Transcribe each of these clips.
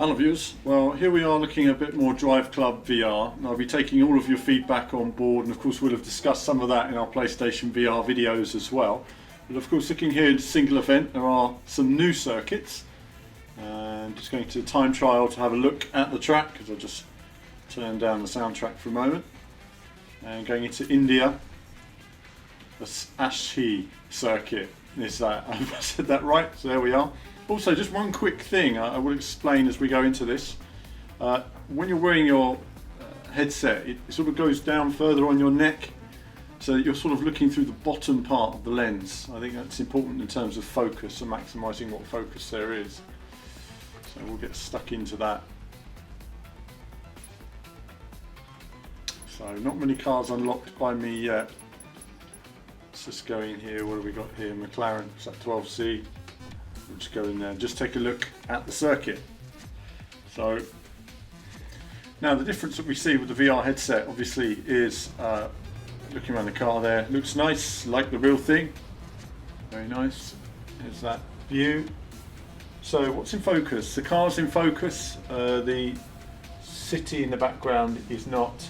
channel viewers. Well, here we are looking at a bit more Driveclub VR. And I'll be taking all of your feedback on board, and of course we'll have discussed some of that in our PlayStation VR videos as well. But of course, looking here at single event, there are some new circuits. And just going to time trial to have a look at the track, because I'll just turn down the soundtrack for a moment. And going into India, the ASHII circuit is that. I said that right, so there we are. Also, just one quick thing I will explain as we go into this. When you're wearing your headset, it sort of goes down further on your neck, so that you're sort of looking through the bottom part of the lens. I think that's important in terms of focus and maximising what focus there is. So we'll get stuck into that. So not many cars unlocked by me yet. Let's just go in here. What have we got here? McLaren, is that 12C? We'll just go in there and just take a look at the circuit. So now the difference that we see with the VR headset obviously is looking around the car there. Looks nice, like the real thing. Very nice. There's that view. So what's in focus? The car's in focus. The city in the background is not.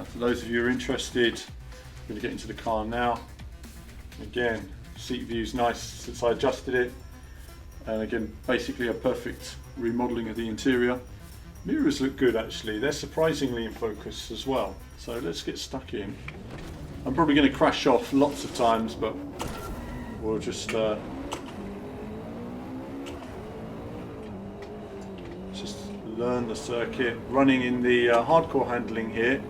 For those of you who are interested, I'm going to get into the car now. Again, seat view's nice since I adjusted it, and again basically a perfect remodelling of the interior. Mirrors look good actually, they're surprisingly in focus as well. So let's get stuck in. I'm probably going to crash off lots of times, but we'll just learn the circuit. Running in the hardcore handling here.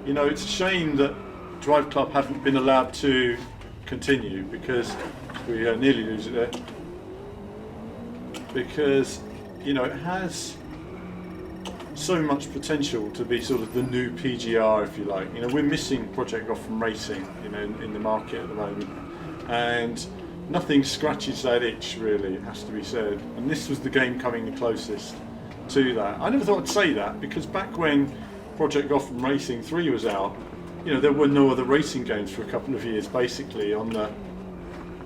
You know, it's a shame that Driveclub haven't been allowed to continue, because we nearly lose it there. Because, you know, it has so much potential to be sort of the new PGR, if you like. You know, we're missing Project Gotham Racing, you know, in the market at the moment, and nothing scratches that itch, really, it has to be said. And this was the game coming the closest to that. I never thought I'd say that, because back when Project Gotham Racing 3 was out, you know, there were no other racing games for a couple of years basically on the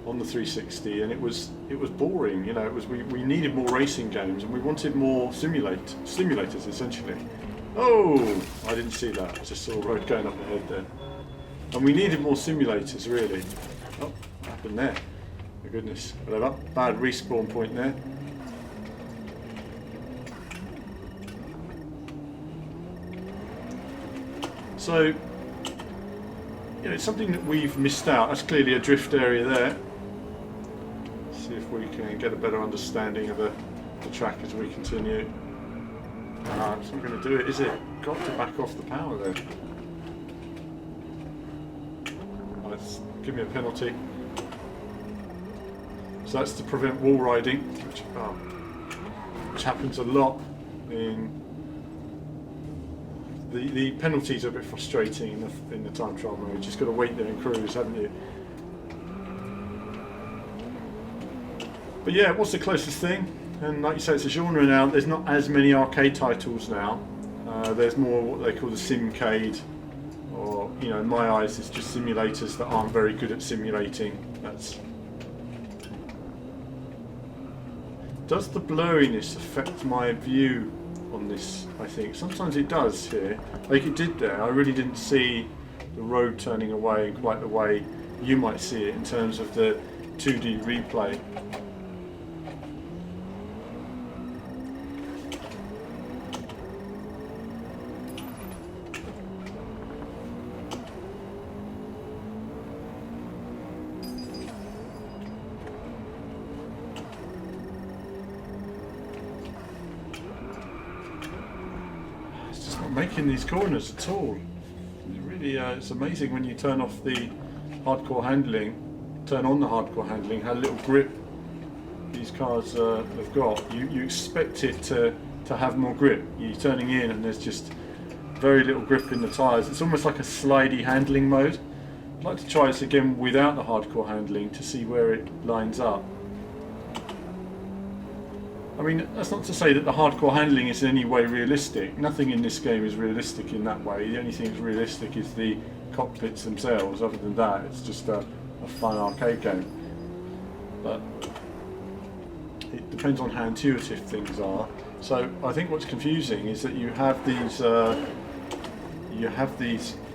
360, and it was boring. You know, it was we needed more racing games, and we wanted more simulators essentially. Oh, I didn't see that. I just saw a road going up ahead there, and we needed more simulators really. Oh, what happened there? My goodness, whatever. Bad respawn point there. So, you know, it's something that we've missed out. That's clearly a drift area there. Let's see if we can get a better understanding of the track as we continue. It's not going to do it, is it? Got to back off the power there. Let's give me a penalty. So that's to prevent wall riding, which happens a lot in. The penalties are a bit frustrating in the time trial mode. You've just got to wait there and cruise, haven't you? But yeah, what's the closest thing? And like you say, it's a genre now. There's not as many arcade titles now. There's more what they call the simcade, or, you know, in my eyes, it's just simulators that aren't very good at simulating. Does the blurriness affect my view on this? I think sometimes it does here, like it did there. I really didn't see the road turning away in quite the way you might see it in terms of the 2D replay. Making these corners at all. It really, it's amazing when you turn off the hardcore handling, turn on the hardcore handling, how little grip these cars have got. You expect it to have more grip. You're turning in and there's just very little grip in the tyres. It's almost like a slidey handling mode. I'd like to try this again without the hardcore handling to see where it lines up. I mean, that's not to say that the hardcore handling is in any way realistic. Nothing in this game is realistic in that way. The only thing that's realistic is the cockpits themselves. Other than that, it's just a fun arcade game. But it depends on how intuitive things are. So I think what's confusing is that you have these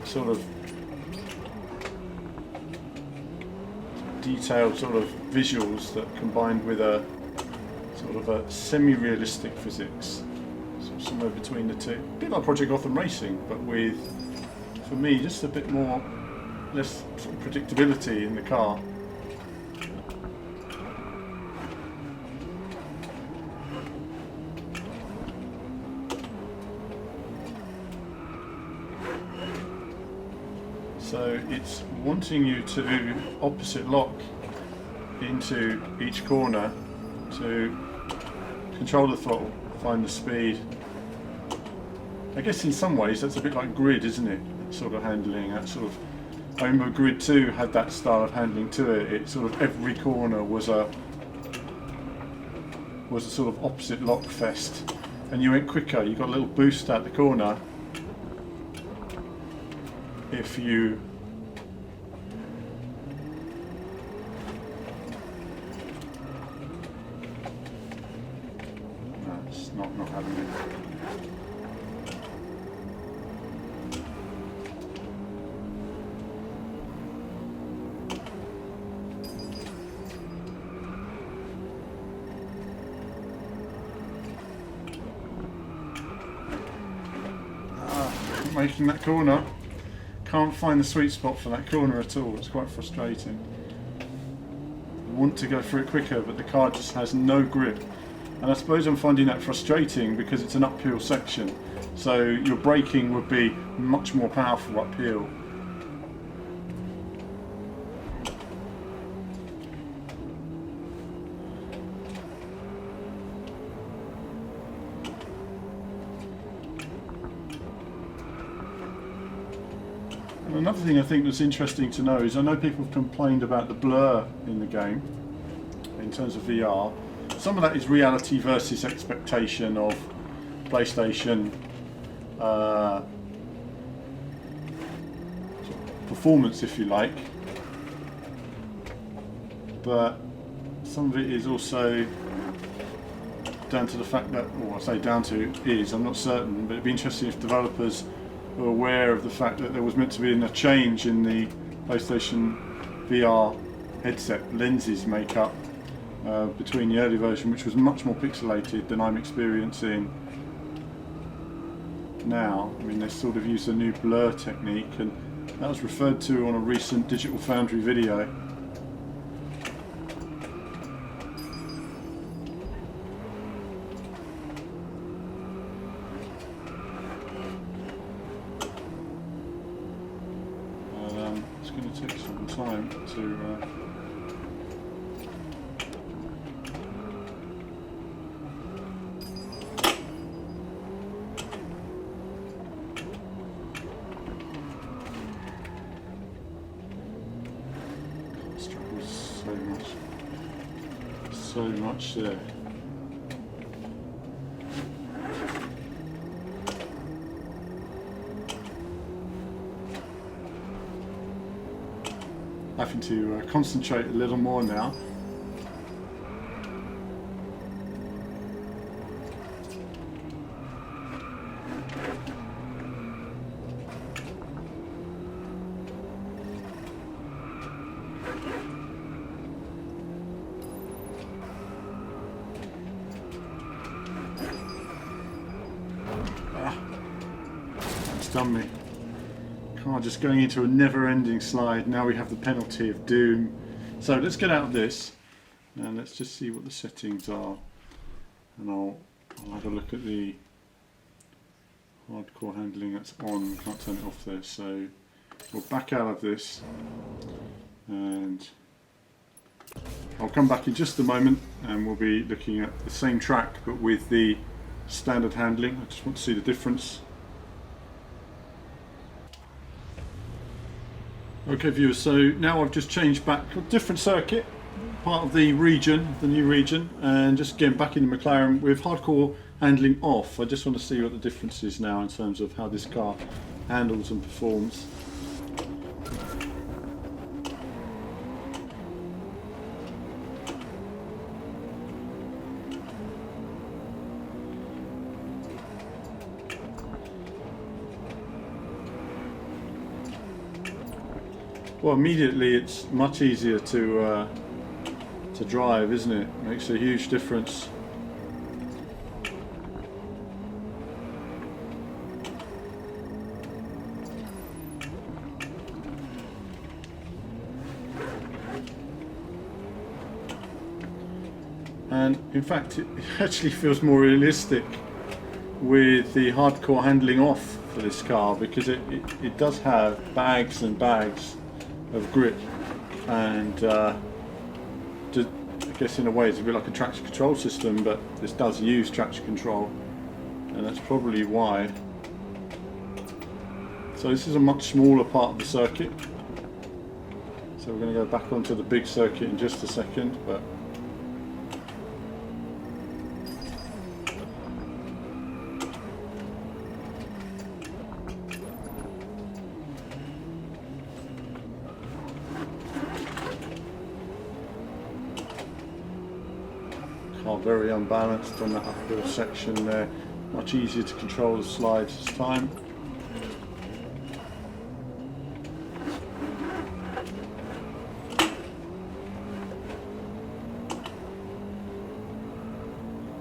sort of detailed sort of visuals that combined with a sort of a semi-realistic physics, sort of somewhere between the two. A bit like Project Gotham Racing, but with, for me, just a bit more, less sort of predictability in the car. So it's wanting you to opposite lock into each corner to control the throttle, find the speed. I guess in some ways that's a bit like Grid, isn't it? That sort of handling, that sort of. I remember Grid 2 had that style of handling to it. It sort of every corner was a sort of opposite lock fest, and you went quicker. You got a little boost at the corner if you that's not having it. Making that corner. Can't find the sweet spot for that corner at all. It's quite frustrating. I want to go through it quicker, but the car just has no grip. And I suppose I'm finding that frustrating because it's an uphill section. So your braking would be much more powerful uphill. Another thing I think that's interesting to know is I know people have complained about the blur in the game in terms of VR. Some of that is reality versus expectation of PlayStation performance, if you like. But some of it is also down to the fact that, or I say down to is, I'm not certain, but it'd be interesting if developers were aware of the fact that there was meant to be a change in the PlayStation VR headset lenses makeup between the early version, which was much more pixelated than I'm experiencing now. I mean, they sort of used a new blur technique, and that was referred to on a recent Digital Foundry video. It's going to take some time to struggle so much there. Having to concentrate a little more now. It's done me. Car just going into a never-ending slide. Now we have the penalty of doom. So let's get out of this and let's just see what the settings are, and I'll have a look at the hardcore handling that's on. Can't turn it off there, so we'll back out of this and I'll come back in just a moment and we'll be looking at the same track but with the standard handling. I just want to see the difference. Okay viewers, so now I've just changed back a different circuit, part of the region, the new region, and just getting back in the McLaren with hardcore handling off. I just want to see what the difference is now in terms of how this car handles and performs. Well, immediately it's much easier to drive, isn't it? Makes a huge difference. And in fact, it actually feels more realistic with the hardcore handling off for this car, because it does have bags and bags of grip, and I guess in a way it's a bit like a traction control system, but this does use traction control, and that's probably why. So this is a much smaller part of the circuit, so we're going to go back onto the big circuit in just a second. But very unbalanced on that uphill section there. Much easier to control the slides this time.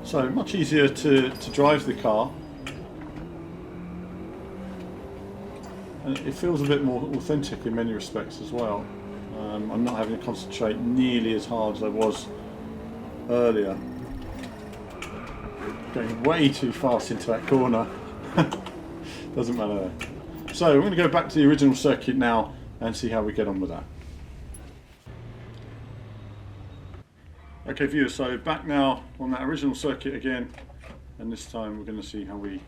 So much easier to drive the car, and it feels a bit more authentic in many respects as well. I'm not having to concentrate nearly as hard as I was earlier. Going way too fast into that corner. Doesn't matter there. So we're going to go back to the original circuit now and see how we get on with that. Okay viewers, so back now on that original circuit again, and this time we're going to see how we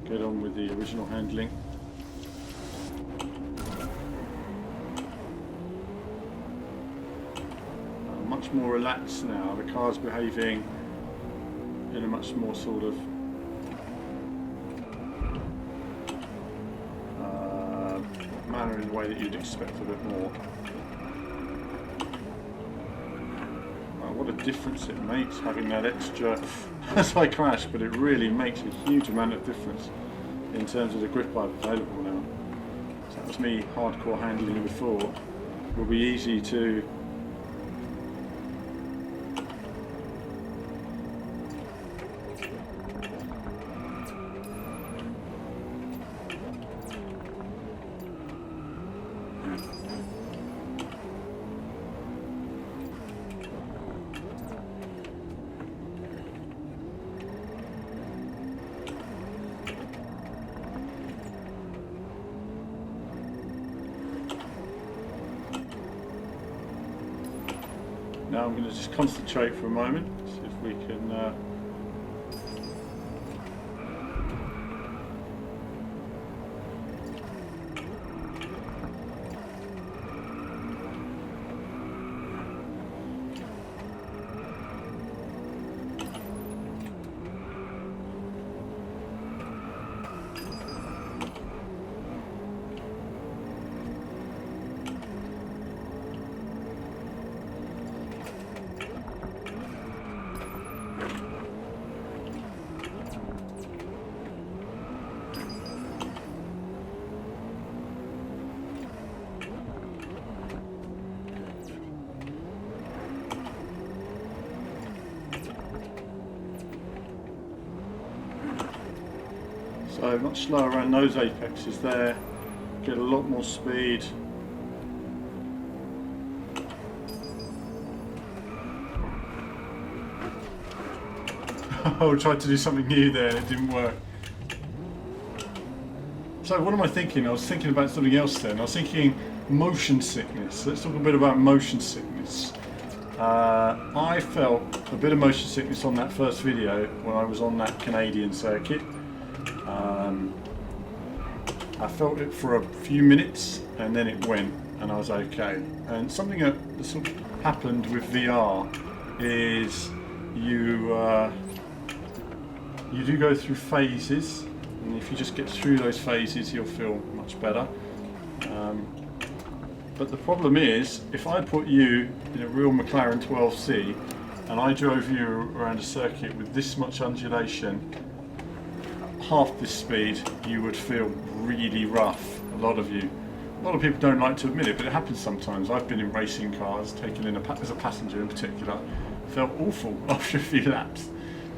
get on with the original handling. Much more relaxed now. The car's behaving in a much more sort of manner, in the way that you'd expect a bit more. What a difference it makes having that extra as I crash, but it really makes a huge amount of difference in terms of the grip I've available now. So that was me hardcore handling before. It will be easy to Now I'm going to just concentrate for a moment, see if we can so much slower around those apexes there, get a lot more speed. I tried to do something new there and it didn't work. So what am I thinking? I was thinking about something else then. I was thinking motion sickness. Let's talk a bit about motion sickness. I felt a bit of motion sickness on that first video when I was on that Canadian circuit. I felt it for a few minutes and then it went and I was okay. And something that sort of happened with VR is you do go through phases, and if you just get through those phases you'll feel much better. But the problem is, if I put you in a real McLaren 12C and I drove you around a circuit with this much undulation, half this speed, you would feel really rough, a lot of you. A lot of people don't like to admit it, but it happens sometimes. I've been in racing cars, taken in as a passenger in particular, felt awful after a few laps,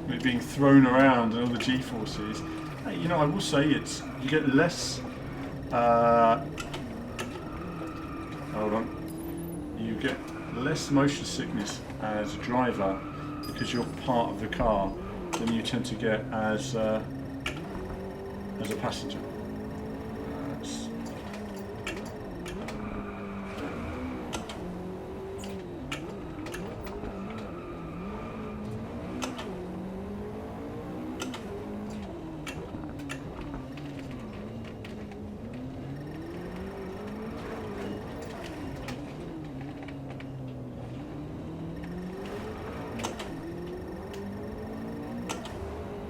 with it being thrown around and all the G-forces. Hey, you know, I will say you get less. Hold on. You get less motion sickness as a driver because you're part of the car than you tend to get as a passenger.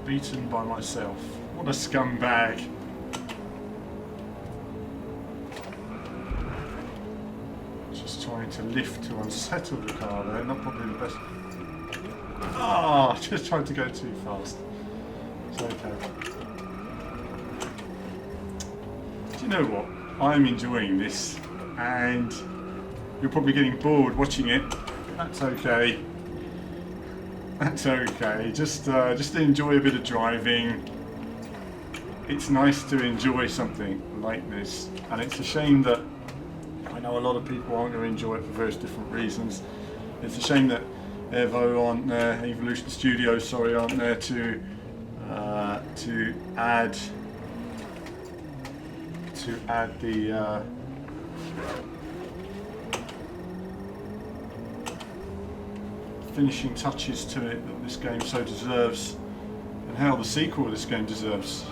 Beaten by myself. What a scumbag. Just trying to lift to unsettle the car there, not probably the best. Ah, just tried to go too fast. It's okay. Do you know what? I'm enjoying this and you're probably getting bored watching it. That's okay. That's okay. Just enjoy a bit of driving. It's nice to enjoy something like this, and it's a shame that I know a lot of people aren't going to enjoy it for various different reasons. It's a shame that Evo aren't there, Evolution Studios, sorry, aren't there to add the finishing touches to it that this game so deserves, and how the sequel of this game deserves.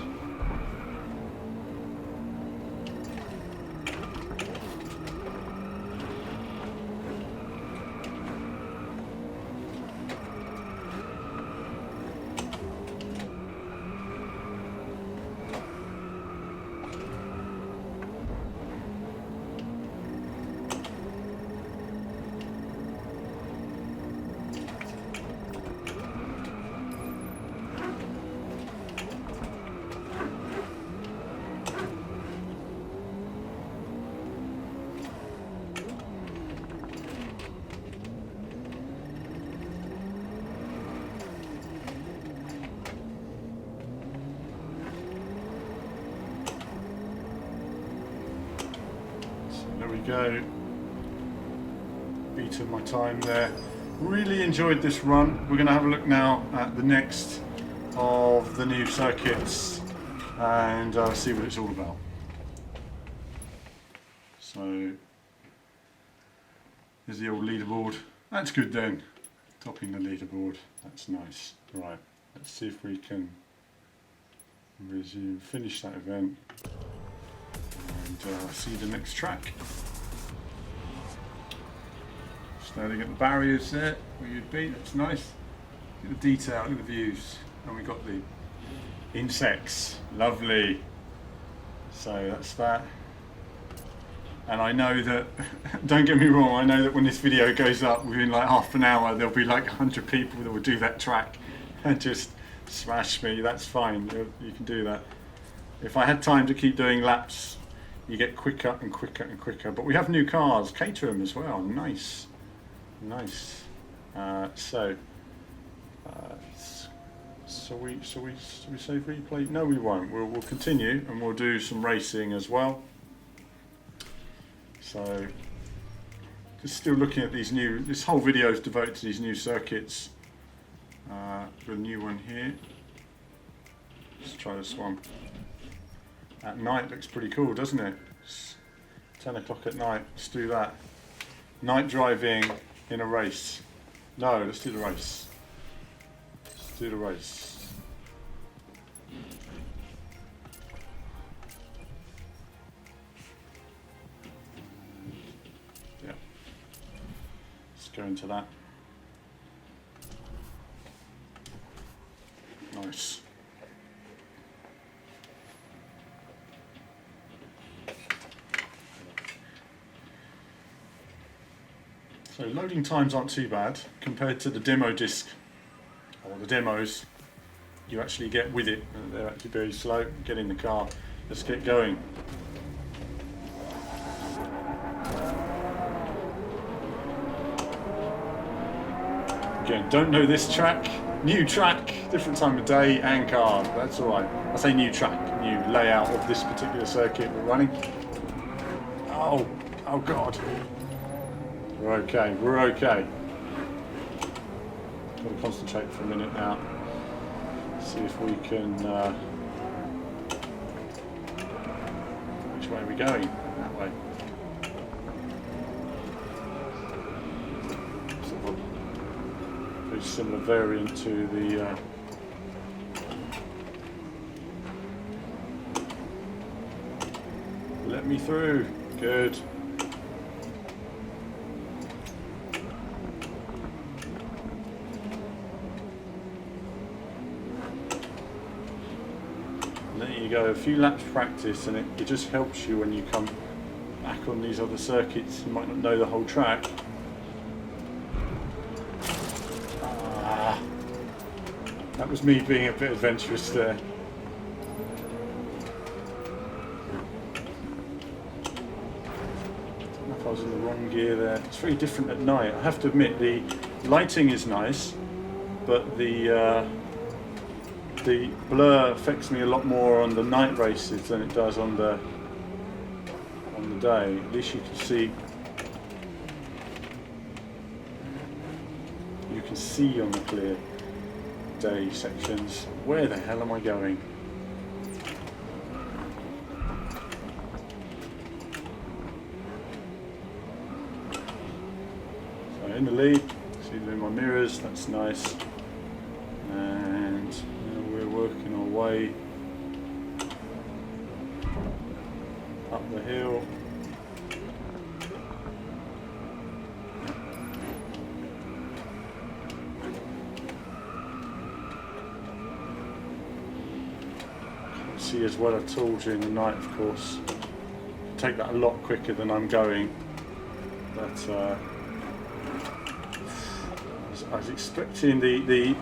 There we go. Beaten my time there. Really enjoyed this run. We're going to have a look now at the next of the new circuits and see what it's all about. So there's the old leaderboard. That's good then. Topping the leaderboard. That's nice. Right. Let's see if we can resume, finish that event. And see the next track. Starting at the barriers there, where you'd be, that's nice. Look at the detail, look at the views. And we got the insects, lovely. So that's that. And I know that, don't get me wrong, I know that when this video goes up within like half an hour, there'll be like 100 people that will do that track and just smash me. That's fine, you can do that. If I had time to keep doing laps, you get quicker and quicker and quicker. But we have new cars, Caterham as well. Nice, nice. So we save replay? No, we won't. We'll continue and we'll do some racing as well. So just still looking at these new. This whole video is devoted to these new circuits. The new one here. Let's try this one. At night looks pretty cool, doesn't it? It's 10 o'clock at night. Let's do that. Night driving in a race. No, let's do the race. Let's do the race. Yeah. Let's go into that. Nice. So loading times aren't too bad compared to the demo disc or the demos you actually get with it. They're actually very slow. Get in the car. Let's get going. Again, don't know this track. New track, different time of day and car. That's all right. I say new track, new layout of this particular circuit we're running. Oh God. We're okay. We're okay. Got to concentrate for a minute now. See if we can. Which way are we going? That way. Very similar variant to the. Let me through. Good. There you go, a few laps practice, and it just helps you when you come back on these other circuits. You might not know the whole track. That was me being a bit adventurous there. I was in the wrong gear there. It's very different at night. I have to admit, the lighting is nice, but the blur affects me a lot more on the night races than it does on the day. At least you can see on the clear day sections. Where the hell am I going? In the lead, see them in my mirrors, that's nice. And now we're working our way up the hill. Can't see as well at all during the night, of course. Take that a lot quicker than I'm going, but I was expecting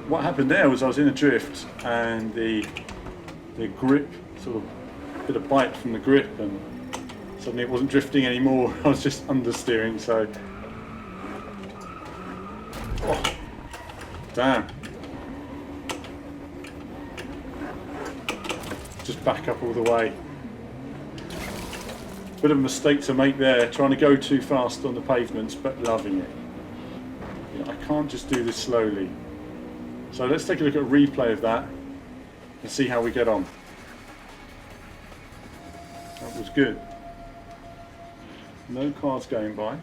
what happened there was I was in a drift and the grip, sort of a bit of bite from the grip, and suddenly it wasn't drifting anymore. I was just understeering, so damn. Just back up all the way. Bit of a mistake to make there, trying to go too fast on the pavements, but loving it. I can't just do this slowly. So let's take a look at a replay of that and see how we get on. That was good. No cars going by.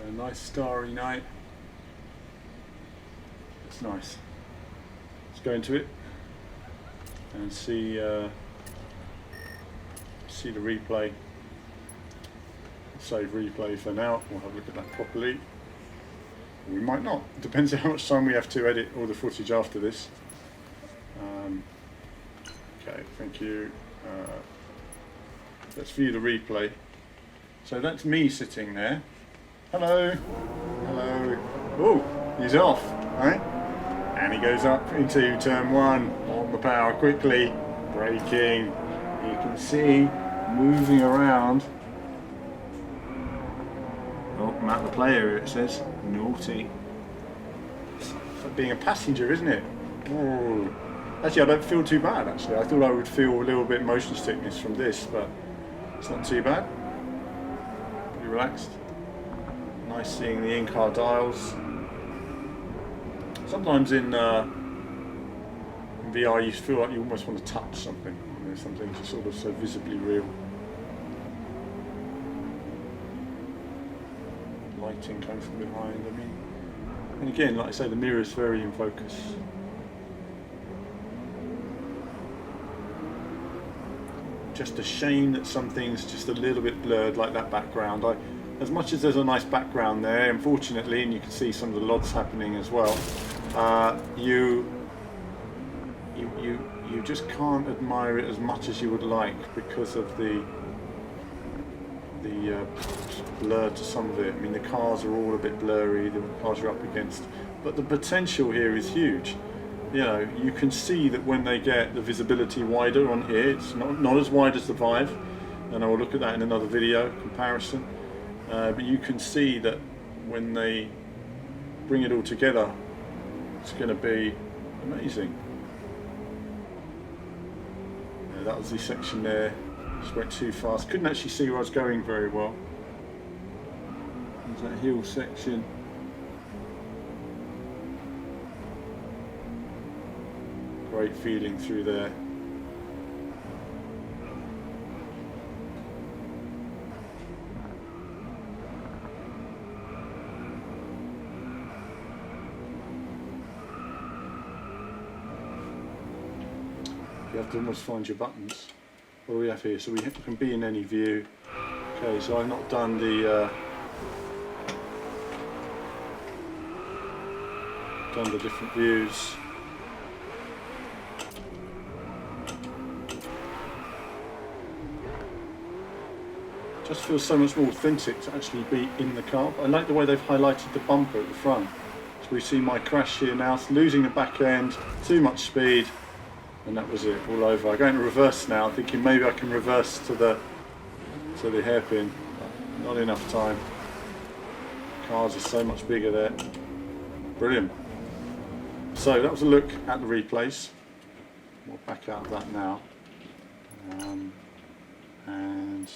A nice starry night. It's nice. Let's go into it and see the replay. Save replay for now. We'll have a look at that properly. We might not. Depends on how much time we have to edit all the footage after this. Okay, thank you. Let's view the replay. So that's me sitting there. Hello. Hello. Oh, he's off, right? And he goes up into turn one on the power quickly. Braking. You can see moving around. Oh, Matt the player, it says. Naughty. It's like being a passenger, isn't it? Oh. Actually, I don't feel too bad, actually. I thought I would feel a little bit motion sickness from this, but it's not too bad. Pretty relaxed. Nice seeing the in-car dials. Sometimes in VR you feel like you almost want to touch something. You know, something just sort of so visibly real. Lighting coming from behind. I mean, and again, like I say, the mirror is very in focus. Just a shame that some things just a little bit blurred, like that background. As much as there's a nice background there, unfortunately, and you can see some of the LODs happening as well, you just can't admire it as much as you would like because of the blur to some of it. I mean, the cars are all a bit blurry, the cars you're up against, but the potential here is huge. You know, you can see that when they get the visibility wider on here, it's not as wide as the Vive, and I will look at that in another video comparison, but you can see that when they bring it all together, it's going to be amazing. Yeah, that was the section there. Just went too fast. Couldn't actually see where I was going very well. There's that hill section. Great feeling through there. You have to almost find your buttons. What do we have here? So we can be in any view. Okay, so I've not done the different views. Just feels so much more authentic to actually be in the car. I like the way they've highlighted the bumper at the front. So we see my crash here now, losing the back end, too much speed. And that was it, all over. I'm going to reverse now, thinking maybe I can reverse to the hairpin. Not enough time. Cars are so much bigger there. Brilliant. So that was a look at the replays. We'll back out of that now. And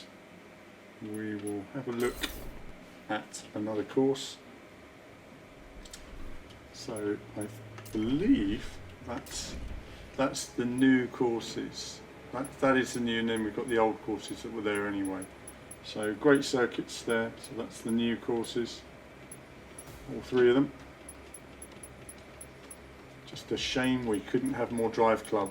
we will have a look at another course. So I believe that's the new courses. That is the new, and then we've got the old courses that were there anyway. So great circuits there. So that's the new courses, all three of them. Just a shame we couldn't have more Driveclub.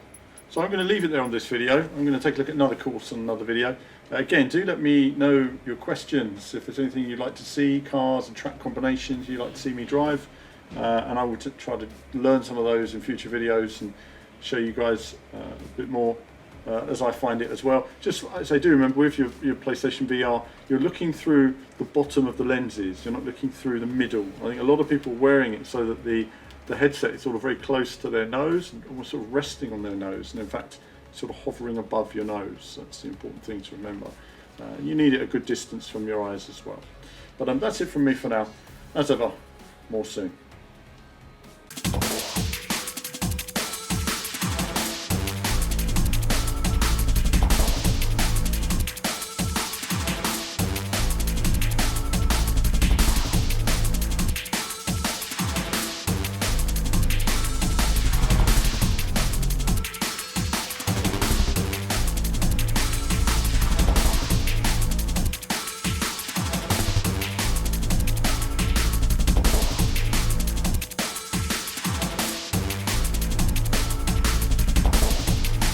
So I'm going to leave it there on this video. I'm going to take a look at another course on another video. Again, do let me know your questions. If there's anything you'd like to see, cars and track combinations you'd like to see me drive, and I will try to learn some of those in future videos and show you guys a bit more as I find it as well. Just as I do remember, with your PlayStation VR, you're looking through the bottom of the lenses. You're not looking through the middle. I think a lot of people are wearing it so that the headset is sort of very close to their nose and almost sort of resting on their nose, and in fact sort of hovering above your nose. That's the important thing to remember. You need it a good distance from your eyes as well. But that's it from me for now. As ever, more soon.